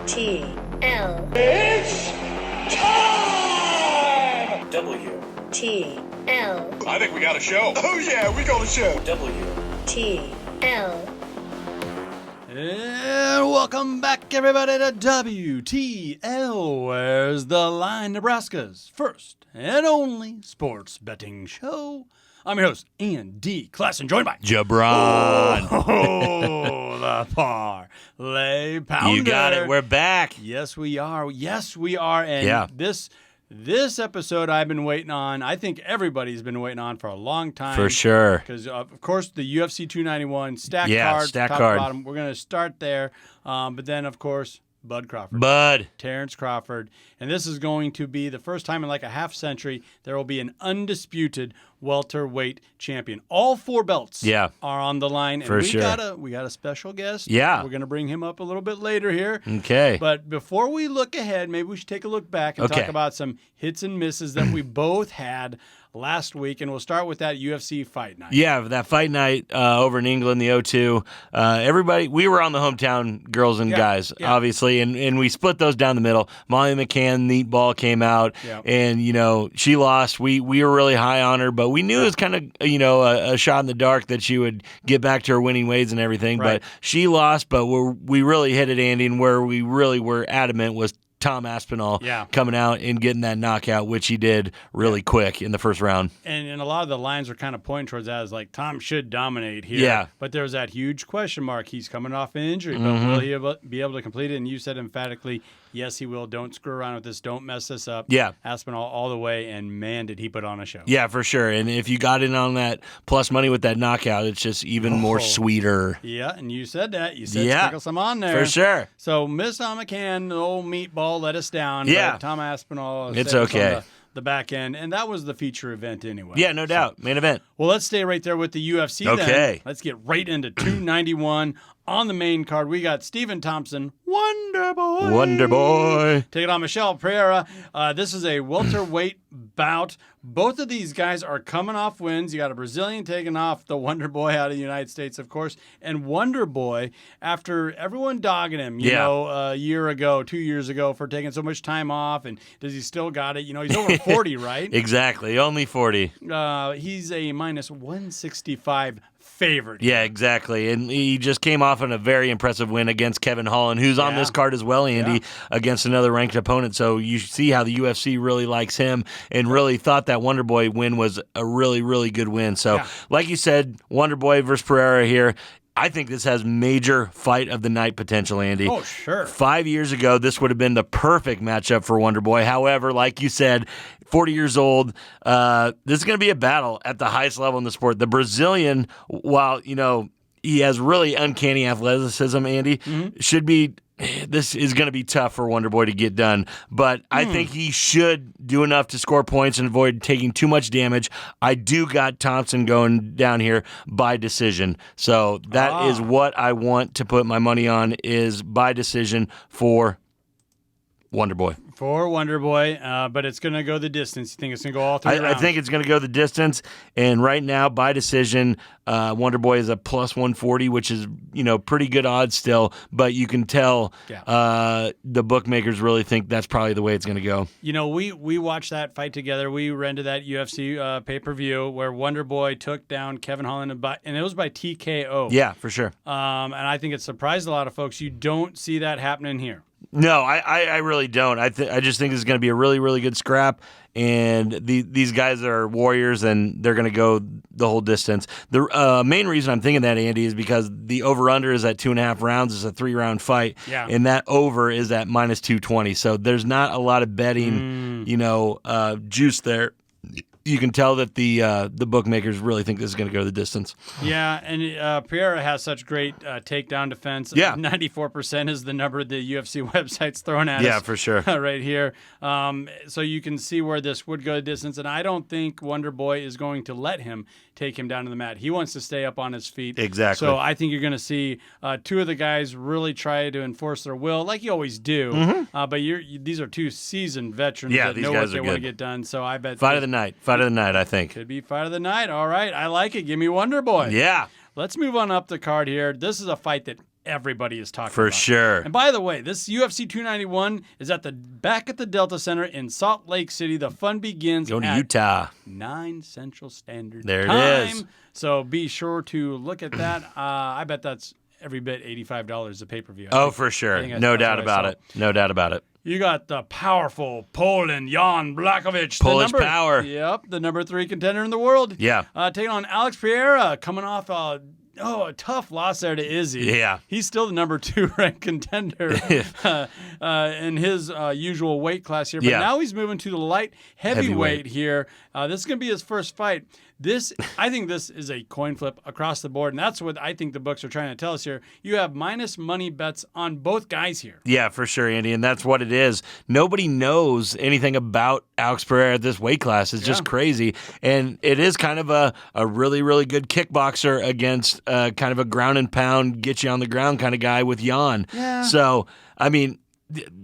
T L. It's time! W T L. I think we got a show. Oh yeah, we got a show. W T L. And welcome back, everybody, to WTL, where's the line, Nebraska's first and only sports betting show. I'm your host, Andy Klassen, joined by Jabron. Oh, the parlay pounder. You got it. We're back. Yes, we are. Yes, we are. And Yeah. This episode I've been waiting on. I think everybody's been waiting on for a long time. For sure. Because, of course, the UFC 291 stack card. Stack top card. to bottom. We're going to start there. But then, of course, Bud Crawford. Terrence Crawford. And this is going to be the first time in like a half century there will be an undisputed welterweight champion. All four belts are on the line. And For sure. we got a special guest. Yeah. We're going to bring him up a little bit later here. Okay. But before we look ahead, maybe we should take a look back and talk about some hits and misses that we both had last week, and we'll start with that UFC fight night. Yeah, that fight night over in England, the O2. Everybody, we were on the hometown girls and guys, obviously, and we split those down the middle. Molly McCann, Neat Ball came out, and, you know, she lost. We were really high on her, but we knew it was kind of, you know, a shot in the dark that she would get back to her winning ways and everything. Right. But she lost, but we really hit it, Andy, and where we really were adamant was Tom Aspinall coming out and getting that knockout, which he did really quick in the first round. And a lot of the lines were kind of pointing towards that as like Tom should dominate here. Yeah. But there was that huge question mark. He's coming off an injury, but will he be able to complete it? And you said emphatically, yes, he will. Don't screw around with this. Don't mess this up. Yeah. Aspinall all the way, and man, did he put on a show. Yeah, for sure. And if you got in on that plus money with that knockout, it's just even more sweeter. Yeah, and you said that. You said sprinkle some on there. For sure. So Miss McCann, the old meatball, let us down. Yeah. But Tom Aspinall. It's saved us okay. on the back end, and that was the feature event anyway. Yeah, no doubt. Main event. Well, let's stay right there with the UFC then. Okay. Let's get right into 291. On the main card, we got Stephen Thompson, Wonder Boy. Take it on Michel Pereira. This is a welterweight bout. Both of these guys are coming off wins. You got a Brazilian taking off the Wonder Boy out of the United States, of course. And Wonder Boy, after everyone dogging him, you know, a year ago, 2 years ago for taking so much time off, and does he still got it? You know, he's over 40, right? Exactly. Only 40. He's a minus 165 favorite. Yeah, exactly. And he just came off on a very impressive win against Kevin Holland, who's on this card as well, Andy, against another ranked opponent. So you see how the UFC really likes him and really thought that Wonder Boy win was a really, really good win. So like you said, Wonder Boy versus Pereira here. I think this has major fight of the night potential, Andy. Oh, sure. 5 years ago, this would have been the perfect matchup for Wonder Boy. However, like you said, 40 years old, this is going to be a battle at the highest level in the sport. The Brazilian, while, you know, he has really uncanny athleticism, Andy, should be... This is going to be tough for Wonder Boy to get done, but I think he should do enough to score points and avoid taking too much damage. I do got Thompson going down here by decision, so that is what I want to put my money on is by decision for Wonder Boy. For Wonder Boy, but it's going to go the distance. You think it's going to go all three rounds? I think it's going to go the distance, and right now, by decision, Wonder Boy is a plus 140, which is, you know, pretty good odds still, but you can tell the bookmakers really think that's probably the way it's going to go. You know, we watched that fight together. We rented that UFC pay-per-view where Wonder Boy took down Kevin Holland, and it was by TKO. Yeah, for sure. And I think it surprised a lot of folks. You don't see that happening here. No, I really don't. I just think this is going to be a really, really good scrap, and these guys are warriors, and they're going to go the whole distance. The main reason I'm thinking that, Andy, is because the over-under is at 2.5 rounds. It's a 3-round fight, and that over is at minus 220. So there's not a lot of betting, juice there. You can tell that the bookmakers really think this is going to go the distance. Yeah, and Pereira has such great takedown defense. Yeah. 94% is the number the UFC website's throwing at us. Yeah, for sure. Right here. So you can see where this would go the distance, and I don't think Wonder Boy is going to let him take him down to the mat. He wants to stay up on his feet. Exactly. So I think you're going to see two of the guys really try to enforce their will, like you always do. Mm-hmm. But these are two seasoned veterans that these know guys what they are want to good. get done. So I bet Fight of the night. Fight of the night, I think. Could be fight of the night. All right. I like it. Give me Wonder Boy. Yeah. Let's move on up the card here. This is a fight that everybody is talking For about. sure. And by the way, this UFC 291 is back at the Delta Center in Salt Lake City. The fun begins Going to at Utah. 9 Central Standard There it Time. is. So be sure to look at that. I bet that's every bit $85 a pay-per-view. For sure. that's No doubt what I about saw. it. No doubt about it. You got the powerful Poland Jan Blachowicz. Polish power. Yep, the number 3 contender in the world. Yeah. Taking on Alex Pereira, coming off a tough loss there to Izzy. Yeah. He's still the number 2 ranked contender in his usual weight class here. But Yeah. now he's moving to the light heavyweight here. This is going to be his first fight. I think this is a coin flip across the board, and that's what I think the books are trying to tell us here. You have minus money bets on both guys here. Yeah, for sure, Andy, and that's what it is. Nobody knows anything about Alex Pereira at this weight class. It's just crazy, and it is kind of a really, really good kickboxer against kind of a ground and pound, get you on the ground kind of guy with Jan. Yeah. So, I mean,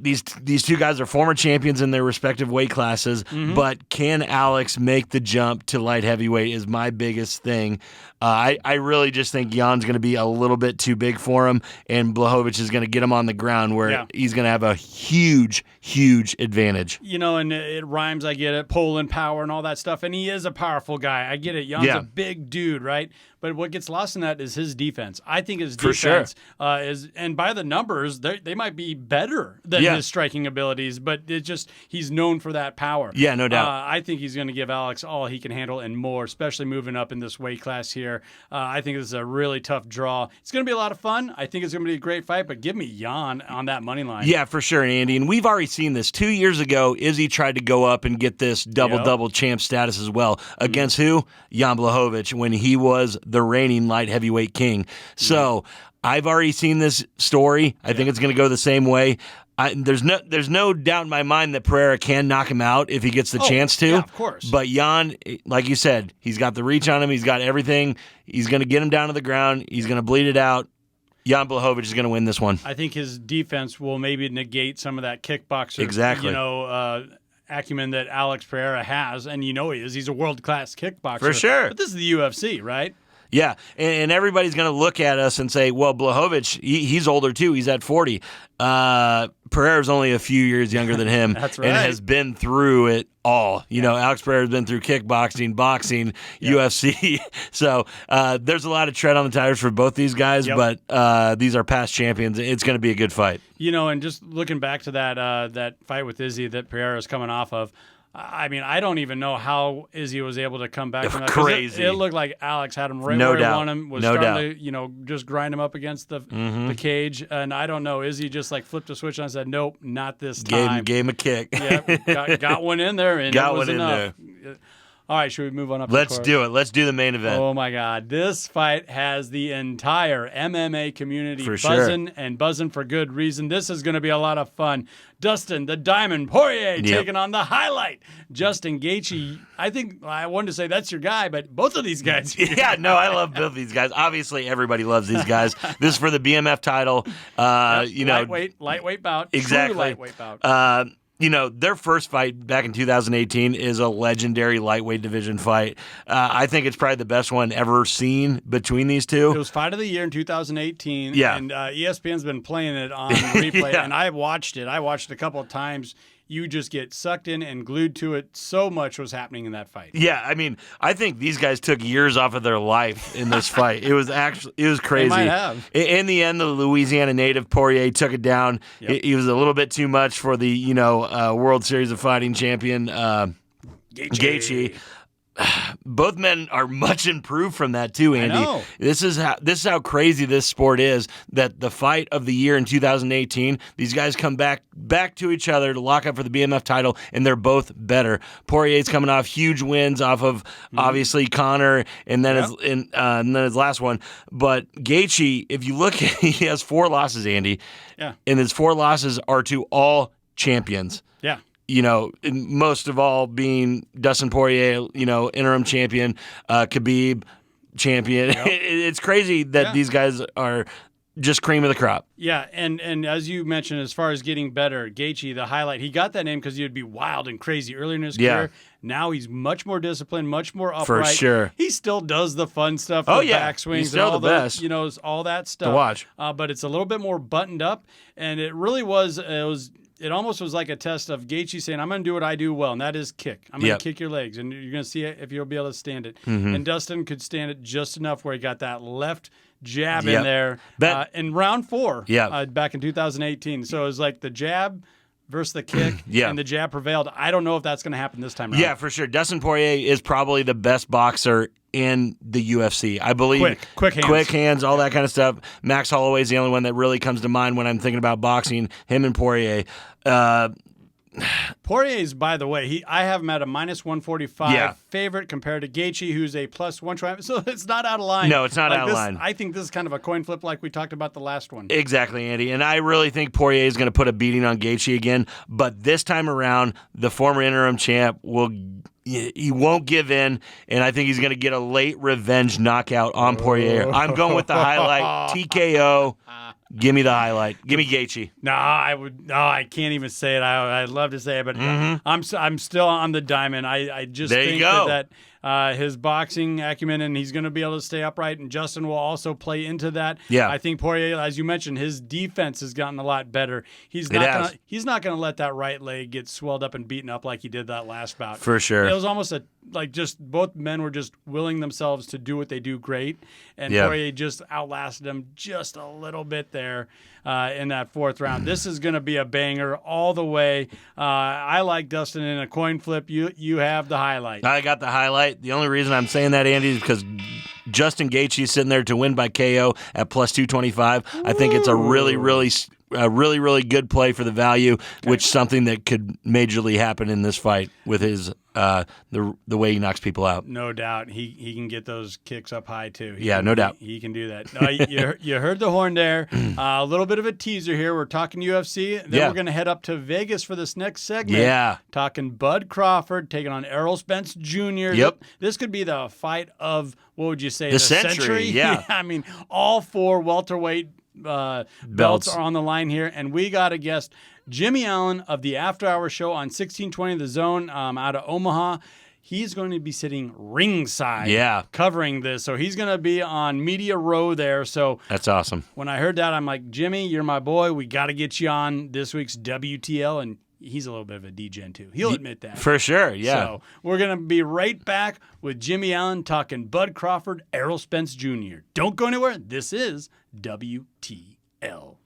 these two guys are former champions in their respective weight classes, but can Alex make the jump to light heavyweight is my biggest thing. I really just think Jan's going to be a little bit too big for him, and Blachowicz is going to get him on the ground where he's going to have a huge, huge advantage. And it rhymes, I get it, Poland power and all that stuff, and he is a powerful guy. I get it. Jan's a big dude, right? But what gets lost in that is his defense. I think his defense is, and by the numbers, they might be better than his striking abilities, but he's known for that power. Yeah, no doubt. I think he's going to give Alex all he can handle and more, especially moving up in this weight class here. I think this is a really tough draw. It's going to be a lot of fun. I think it's going to be a great fight, but give me Jan on that money line. Yeah, for sure, Andy. And we've already seen this. 2 years ago, Izzy tried to go up and get this double-double champ status as well. Against who? Jan Blachowicz, when he was the reigning light heavyweight king. So I've already seen this story. I think it's going to go the same way. There's no doubt in my mind that Pereira can knock him out if he gets the chance to. Yeah, of course. But Jan, like you said, he's got the reach on him. He's got everything. He's going to get him down to the ground. He's going to bleed it out. Jan Blachowicz is going to win this one. I think his defense will maybe negate some of that kickboxer, acumen that Alex Pereira has, and he is. He's a world-class kickboxer. For sure. But this is the UFC, right? Yeah, and everybody's going to look at us and say, well, Blachowicz, he's older too. He's at 40. Pereira's only a few years younger than him. That's right. And has been through it all. Alex Pereira's been through kickboxing, boxing, UFC. So there's a lot of tread on the tires for both these guys, but these are past champions. It's going to be a good fight. And just looking back to that fight with Izzy that Pereira's coming off of, I mean, I don't even know how Izzy was able to come back from that. Crazy. It looked like Alex had him right No where doubt. he wanted him. Was No starting to, just grind him up against the cage. And I don't know. Izzy just flipped a switch and said, nope, not this time. Gave him a kick. Got one in there, and Got it was one in enough. All right, should we move on up? Let's do it. Let's do the main event. Oh my God, this fight has the entire MMA community For sure. buzzing and buzzing for good reason. This is going to be a lot of fun. Dustin, the Diamond Poirier, taking on the highlight, Justin Gaethje. I think I wanted to say that's your guy, but both of these guys. Yeah, no, I love both of these guys. Obviously, everybody loves these guys. This is for the BMF title. Lightweight bout. Exactly. True lightweight bout. Their first fight back in 2018 is a legendary lightweight division fight. I think it's probably the best one ever seen between these two. It was fight of the year in 2018. Yeah. And ESPN's been playing it on replay, and I watched it. I watched it a couple of times. You just get sucked in and glued to it. So much was happening in that fight. Yeah, I mean, I think these guys took years off of their life in this fight. It was crazy. They might have. In the end, the Louisiana native Poirier took it down. Yep. He was a little bit too much for the World Series of Fighting champion Gaethje. Both men are much improved from that too, Andy. I know. This is how crazy this sport is, that the fight of the year in 2018, these guys come back to each other to lock up for the BMF title, and they're both better. Poirier's coming off huge wins off of obviously Conor, and then his last one. But Gaethje, if you look, he has 4 losses, Andy. Yeah. And his 4 losses are to all champions. Yeah. Most of all being Dustin Poirier, interim champion, Khabib champion. Yep. It's crazy that these guys are just cream of the crop. Yeah, and as you mentioned, as far as getting better, Gaethje, the highlight, he got that name because he would be wild and crazy earlier in his career. Now he's much more disciplined, much more upright. For sure. He still does the fun stuff, Oh, the yeah. backswings, He's still and all the best. You know, all that stuff. To watch. But it's a little bit more buttoned up, and it really was. It almost was like a test of Gaethje saying, I'm going to do what I do well, and that is kick. I'm going to kick your legs, and you're going to see if you'll be able to stand it. And Dustin could stand it just enough where he got that left jab in there in round 4 back in 2018. So it was like the jab versus the kick, and the jab prevailed. I don't know if that's going to happen this time around. Yeah, for sure. Dustin Poirier is probably the best boxer in the UFC. I believe quick hands, all that kind of stuff. Max Holloway is the only one that really comes to mind when I'm thinking about boxing. Him and Poirier. Poirier's, by the way, I have him at a -145 favorite compared to Gaethje, who's a +125. So it's not out of line. No, it's not out of line. I think this is kind of a coin flip like we talked about the last one. Exactly, Andy. And I really think Poirier is going to put a beating on Gaethje again. But this time around, the former interim champ he won't give in, and I think he's going to get a late revenge knockout on Poirier. I'm going with the highlight, TKO. Give me the highlight. Give me Gaethje. No, I can't even say it. I'd love to say it, but I'm still on the diamond. I just think that his boxing acumen, and he's going to be able to stay upright, and Justin will also play into that. Yeah. I think Poirier, as you mentioned, his defense has gotten a lot better. He's not going to let that right leg get swelled up and beaten up like he did that last bout. For sure. It was almost just both men were just willing themselves to do what they do great, and Poirier just outlasted him just a little bit there in that 4th round. This is going to be a banger all the way. I like Dustin in a coin flip. You have the highlight. I got the highlight. The only reason I'm saying that, Andy, is because Justin Gaethje is sitting there to win by KO at +225. I think it's a really good play for the value, which is something that could majorly happen in this fight with his the way he knocks people out. No doubt. He can get those kicks up high, too. No doubt. He can do that. You heard the horn there. A little bit of a teaser here. We're talking UFC. Then we're going to head up to Vegas for this next segment. Yeah. Talking Bud Crawford taking on Errol Spence Jr. Yep. This could be the fight of, what would you say, the century? Yeah. I mean, all 4 welterweight belts are on the line here, and we got a guest, Jimmy Allen of the After Hour Show on 1620 The Zone out of Omaha. He's going to be sitting ringside covering this, so he's going to be on media row there. So that's awesome. When I heard that, I'm like, Jimmy, you're my boy. We got to get you on this week's WTL, and he's a little bit of a degen too. He'll admit that. For sure, yeah. So we're going to be right back with Jimmy Allen talking Bud Crawford, Errol Spence Jr. Don't go anywhere. This is WTL.